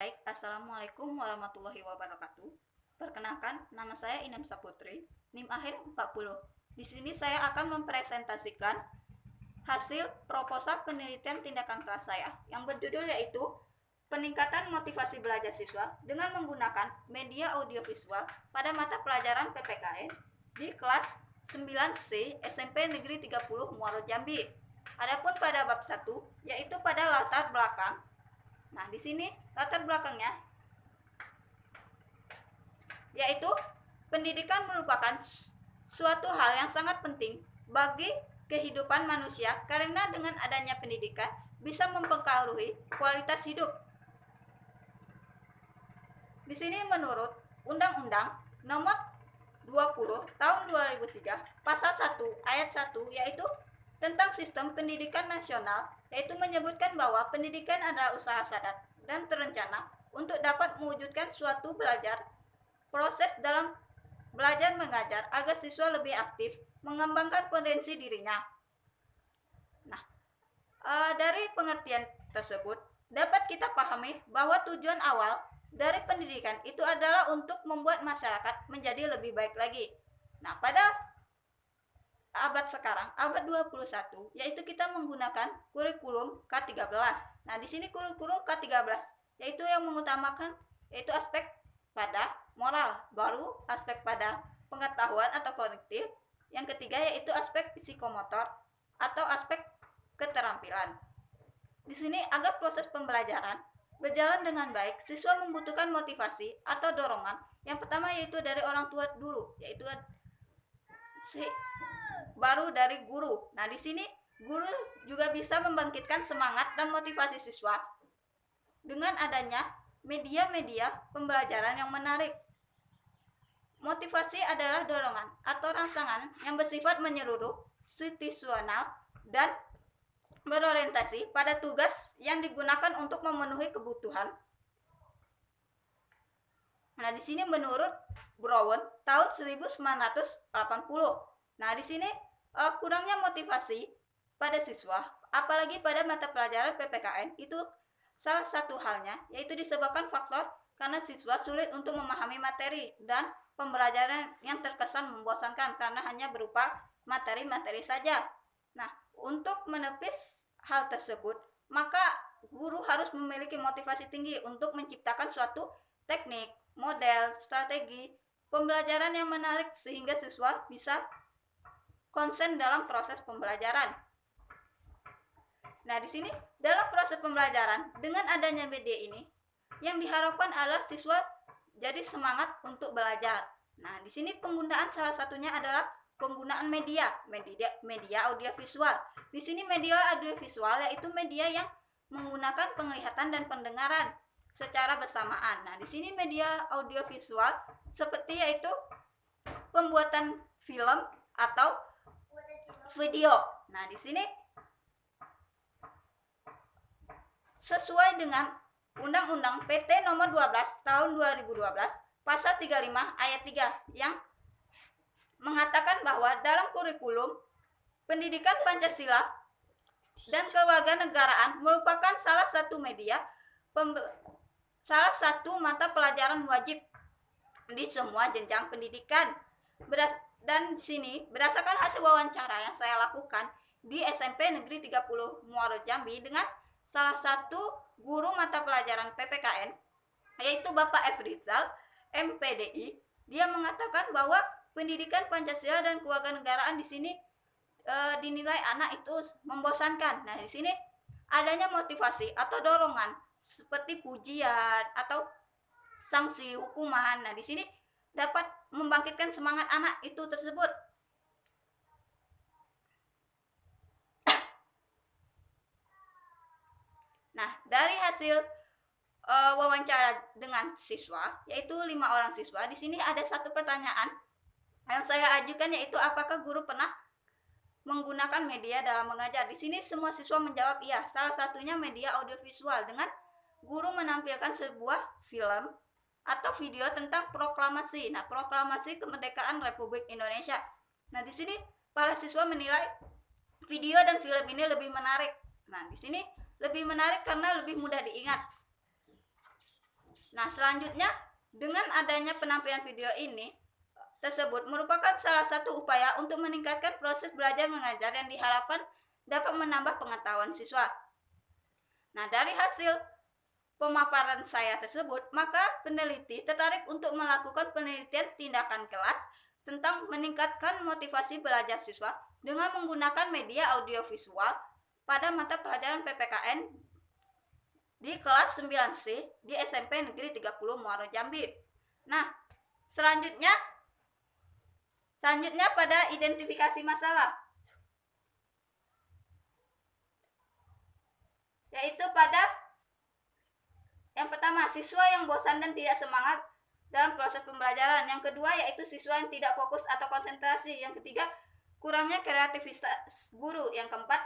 Baik, Assalamualaikum warahmatullahi wabarakatuh. Perkenalkan, nama saya Inam Saputri, NIM akhir 40. Di sini saya akan mempresentasikan hasil proposal penelitian tindakan kelas saya yang berjudul yaitu peningkatan motivasi belajar siswa dengan menggunakan media audiovisual pada mata pelajaran PPKN di kelas 9C SMP Negeri 30 Muaro Jambi. Adapun pada bab 1 yaitu pada latar belakang. Nah, di sini latar belakangnya yaitu pendidikan merupakan suatu hal yang sangat penting bagi kehidupan manusia karena dengan adanya pendidikan bisa mempengaruhi kualitas hidup. Di sini menurut Undang-Undang Nomor 20 Tahun 2003 Pasal 1 Ayat 1 yaitu tentang sistem pendidikan nasional, yaitu menyebutkan bahwa pendidikan adalah usaha sadar dan terencana untuk dapat mewujudkan suatu proses dalam belajar mengajar agar siswa lebih aktif mengembangkan potensi dirinya. Nah, dari pengertian tersebut dapat kita pahami bahwa tujuan awal dari pendidikan itu adalah untuk membuat masyarakat menjadi lebih baik lagi. Nah, pada abad sekarang, abad 21, yaitu kita menggunakan kurikulum K13. Nah, di sini kurikulum K13 yaitu yang mengutamakan yaitu aspek pada moral, baru aspek pada pengetahuan atau kognitif. Yang ketiga yaitu aspek psikomotor atau aspek keterampilan. Di sini agar proses pembelajaran berjalan dengan baik, siswa membutuhkan motivasi atau dorongan. Yang pertama yaitu dari orang tua dulu, yaitu baru dari guru. Nah, di sini guru juga bisa membangkitkan semangat dan motivasi siswa dengan adanya media-media pembelajaran yang menarik. Motivasi adalah dorongan atau rangsangan yang bersifat menyeluruh, situasional, dan berorientasi pada tugas yang digunakan untuk memenuhi kebutuhan. Nah, di sini menurut Brown tahun 1980. Nah, di sini kurangnya motivasi pada siswa, apalagi pada mata pelajaran PPKN, itu salah satu halnya yaitu disebabkan faktor karena siswa sulit untuk memahami materi dan pembelajaran yang terkesan membosankan karena hanya berupa materi-materi saja. Nah, untuk menepis hal tersebut, maka guru harus memiliki motivasi tinggi untuk menciptakan suatu teknik, model, strategi pembelajaran yang menarik sehingga siswa bisa konsen dalam proses pembelajaran. Nah, di sini dalam proses pembelajaran dengan adanya media ini yang diharapkan adalah siswa jadi semangat untuk belajar. Nah, di sini penggunaan salah satunya adalah penggunaan media audiovisual. Di sini media audiovisual yaitu media yang menggunakan penglihatan dan pendengaran secara bersamaan. Nah, di sini media audiovisual seperti yaitu pembuatan film atau video. Nah, di sini sesuai dengan Undang-Undang PT Nomor 12 Tahun 2012 Pasal 35 Ayat 3 yang mengatakan bahwa dalam kurikulum pendidikan Pancasila dan kewarganegaraan merupakan salah satu mata pelajaran wajib di semua jenjang pendidikan. Dan di sini berdasarkan hasil wawancara yang saya lakukan di SMP Negeri 30 Muaro Jambi dengan salah satu guru mata pelajaran PPKN yaitu Bapak F. Rizal MPDI, dia mengatakan bahwa pendidikan Pancasila dan kewarganegaraan di sini dinilai anak itu membosankan. Nah, di sini adanya motivasi atau dorongan seperti pujian atau sanksi hukuman. Nah, di sini dapat membangkitkan semangat anak itu tersebut. Nah, dari hasil wawancara dengan siswa, yaitu 5 orang siswa, di sini ada satu pertanyaan yang saya ajukan yaitu apakah guru pernah menggunakan media dalam mengajar. Di sini semua siswa menjawab iya. Salah satunya media audiovisual dengan guru menampilkan sebuah film atau video tentang proklamasi. Nah, proklamasi kemerdekaan Republik Indonesia. Nah, di sini para siswa menilai video dan film ini lebih menarik. Nah, di sini lebih menarik karena lebih mudah diingat. Nah, selanjutnya dengan adanya penampilan video ini tersebut merupakan salah satu upaya untuk meningkatkan proses belajar mengajar yang diharapkan dapat menambah pengetahuan siswa. Nah, dari hasil pemaparan saya tersebut, maka peneliti tertarik untuk melakukan penelitian tindakan kelas tentang meningkatkan motivasi belajar siswa dengan menggunakan media audiovisual pada mata pelajaran PPKN di kelas 9C di SMP Negeri 30 Muaro Jambi. Nah, selanjutnya pada identifikasi masalah, yaitu pada yang pertama, siswa yang bosan dan tidak semangat dalam proses pembelajaran. Yang kedua, yaitu siswa yang tidak fokus atau konsentrasi. Yang ketiga, kurangnya kreativitas guru. Yang keempat,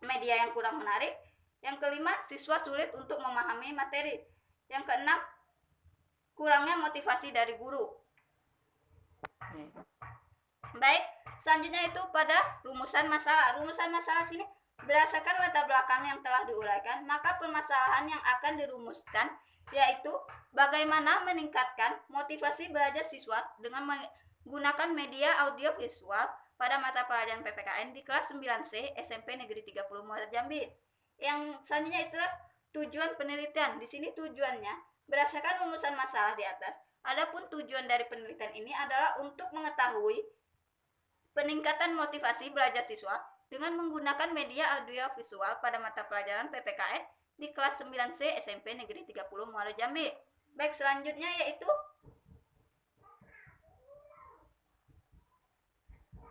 media yang kurang menarik. Yang kelima, siswa sulit untuk memahami materi. Yang keenam, kurangnya motivasi dari guru. Baik, selanjutnya itu pada rumusan masalah. Rumusan masalah sini berdasarkan latar belakang yang telah diuraikan, maka permasalahan yang akan dirumuskan yaitu bagaimana meningkatkan motivasi belajar siswa dengan menggunakan media audiovisual pada mata pelajaran PPKN di kelas 9C SMP Negeri 30 Muaro Jambi. Yang selanjutnya itulah tujuan penelitian. Di sini tujuannya berdasarkan rumusan masalah di atas. Adapun tujuan dari penelitian ini adalah untuk mengetahui peningkatan motivasi belajar siswa dengan menggunakan media audiovisual pada mata pelajaran PPKN di kelas 9C SMP Negeri 30 Muaro Jambi. Baik, selanjutnya yaitu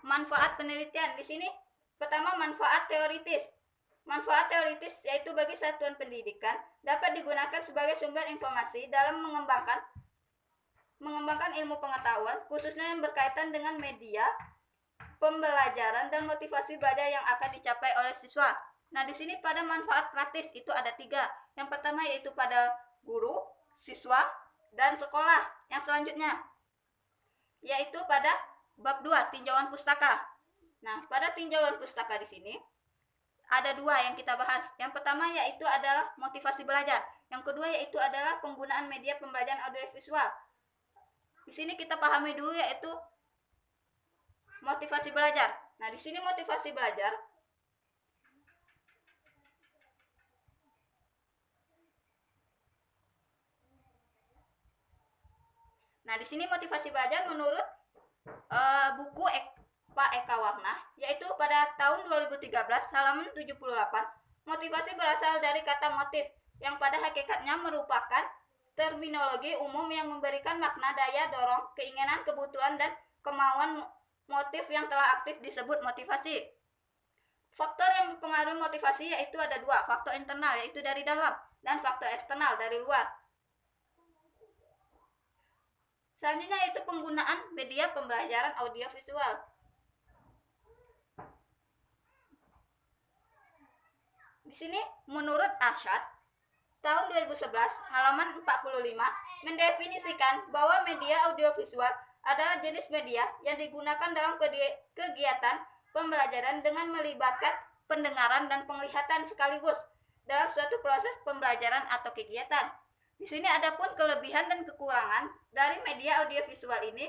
manfaat penelitian. Di sini pertama, manfaat teoritis. Manfaat teoritis yaitu bagi satuan pendidikan dapat digunakan sebagai sumber informasi dalam mengembangkan ilmu pengetahuan, khususnya yang berkaitan dengan media pembelajaran dan motivasi belajar yang akan dicapai oleh siswa. Nah, di sini pada manfaat praktis itu ada 3. Yang pertama yaitu pada guru, siswa, dan sekolah. Yang selanjutnya yaitu pada bab 2, tinjauan pustaka. Nah, pada tinjauan pustaka di sini ada 2 yang kita bahas. Yang pertama yaitu adalah motivasi belajar. Yang kedua yaitu adalah penggunaan media pembelajaran audiovisual. Di sini kita pahami dulu yaitu motivasi belajar. Nah, di sini motivasi belajar menurut buku Pak Eka Warna, yaitu pada tahun 2013 halaman 78. Motivasi berasal dari kata motif yang pada hakikatnya merupakan terminologi umum yang memberikan makna daya dorong, keinginan, kebutuhan, dan kemauan. Motif yang telah aktif disebut motivasi. Faktor yang mempengaruhi motivasi yaitu ada 2, faktor internal yaitu dari dalam dan faktor eksternal dari luar. Selanjutnya yaitu penggunaan media pembelajaran audiovisual. Di sini menurut Arsyad tahun 2011 halaman 45 mendefinisikan bahwa media audiovisual adalah jenis media yang digunakan dalam kegiatan pembelajaran dengan melibatkan pendengaran dan penglihatan sekaligus dalam suatu proses pembelajaran atau kegiatan. Di sini ada pun kelebihan dan kekurangan dari media audiovisual ini.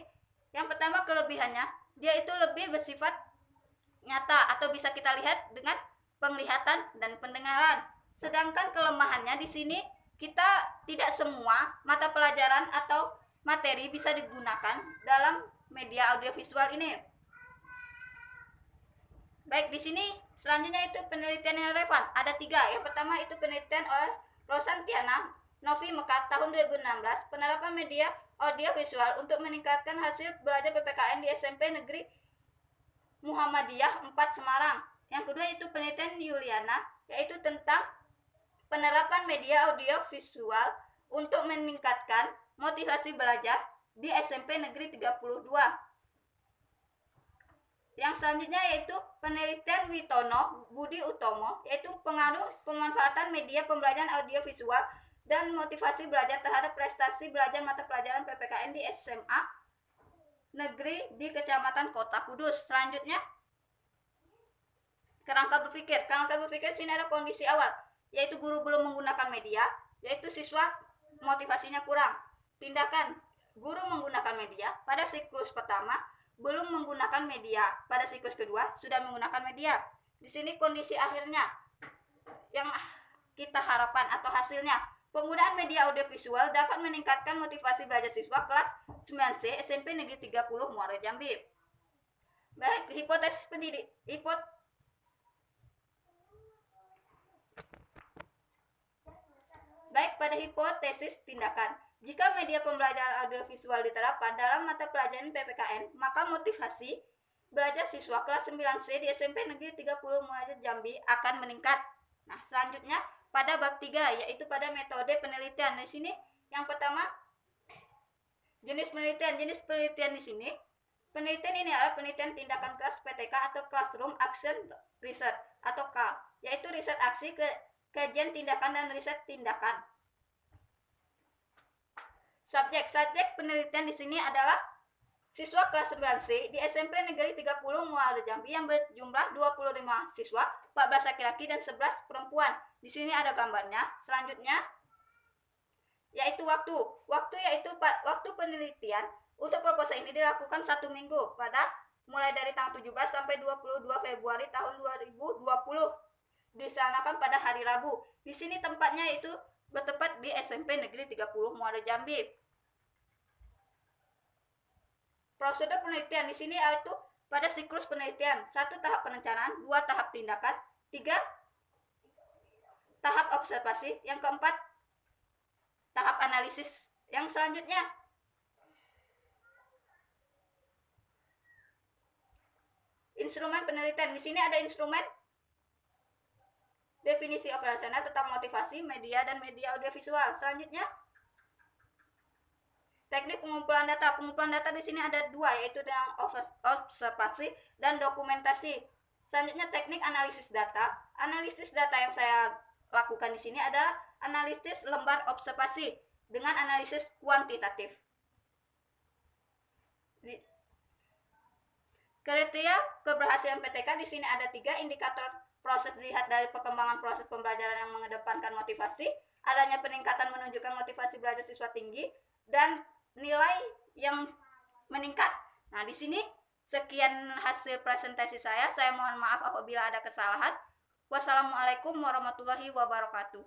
Yang pertama, kelebihannya dia itu lebih bersifat nyata atau bisa kita lihat dengan penglihatan dan pendengaran. Sedangkan kelemahannya di sini kita tidak semua mata pelajaran atau materi bisa digunakan dalam media audiovisual ini. Baik, di sini selanjutnya itu penelitian yang relevan. Ada 3. Yang pertama itu penelitian oleh Rosantiana Novi Mekar tahun 2016, penerapan media audiovisual untuk meningkatkan hasil belajar PPKN di SMP Negeri Muhammadiyah 4 Semarang. Yang kedua itu penelitian Yuliana, yaitu tentang penerapan media audiovisual untuk meningkatkan motivasi belajar di SMP Negeri 32. Yang selanjutnya yaitu penelitian Witono Budi Utomo, yaitu pengaruh pemanfaatan media pembelajaran audiovisual dan motivasi belajar terhadap prestasi belajar mata pelajaran PPKN di SMA Negeri di Kecamatan Kota Kudus. Selanjutnya kerangka berpikir. Kerangka berpikir sini ada kondisi awal, yaitu guru belum menggunakan media, yaitu siswa motivasinya kurang. Tindakan guru menggunakan media pada siklus pertama, belum menggunakan media pada siklus kedua, sudah menggunakan media. Di sini kondisi akhirnya yang kita harapkan atau hasilnya, penggunaan media audiovisual dapat meningkatkan motivasi belajar siswa kelas 9C SMP Negeri 30 Muara Jambi. Baik, hipotesis pendidik Baik, pada hipotesis tindakan, jika media pembelajaran audiovisual diterapkan dalam mata pelajaran PPKN, maka motivasi belajar siswa kelas 9C di SMP Negeri 30 Muara Jambi akan meningkat. Nah, selanjutnya pada bab 3, yaitu pada metode penelitian. Di sini yang pertama, jenis penelitian. Jenis penelitian di sini, penelitian ini adalah penelitian tindakan kelas PTK atau Classroom Action Research atau CAR, yaitu riset aksi, kajian tindakan, dan riset tindakan. Subjek penelitian di sini adalah siswa kelas 9C di SMP Negeri 30 Muara Jambi yang berjumlah 25 siswa, 14 laki-laki dan 11 perempuan. Di sini ada gambarnya. Selanjutnya yaitu waktu. Waktu penelitian untuk proposal ini dilakukan 1 minggu pada mulai dari tanggal 17 sampai 22 Februari tahun 2020. Dilaksanakan pada hari Rabu. Di sini tempatnya itu bertempat di SMP Negeri 30 Muara Jambi. Prosedur penelitian di sini yaitu pada siklus penelitian, 1 tahap perencanaan, 2 tahap tindakan, 3 tahap observasi, yang keempat tahap analisis. Yang selanjutnya instrumen penelitian. Di sini ada instrumen, definisi operasional tentang motivasi, media, dan media audiovisual. Selanjutnya teknik pengumpulan data. Pengumpulan data di sini ada 2, yaitu yang observasi dan dokumentasi. Selanjutnya teknik analisis data. Analisis data yang saya lakukan di sini adalah analisis lembar observasi dengan analisis kuantitatif. Kriteria keberhasilan PTK di sini ada 3 indikator proses dilihat dari perkembangan proses pembelajaran yang mengedepankan motivasi, adanya peningkatan menunjukkan motivasi belajar siswa tinggi, dan nilai yang meningkat. Nah, di sini sekian hasil presentasi saya. Saya mohon maaf apabila ada kesalahan. Wassalamualaikum warahmatullahi wabarakatuh.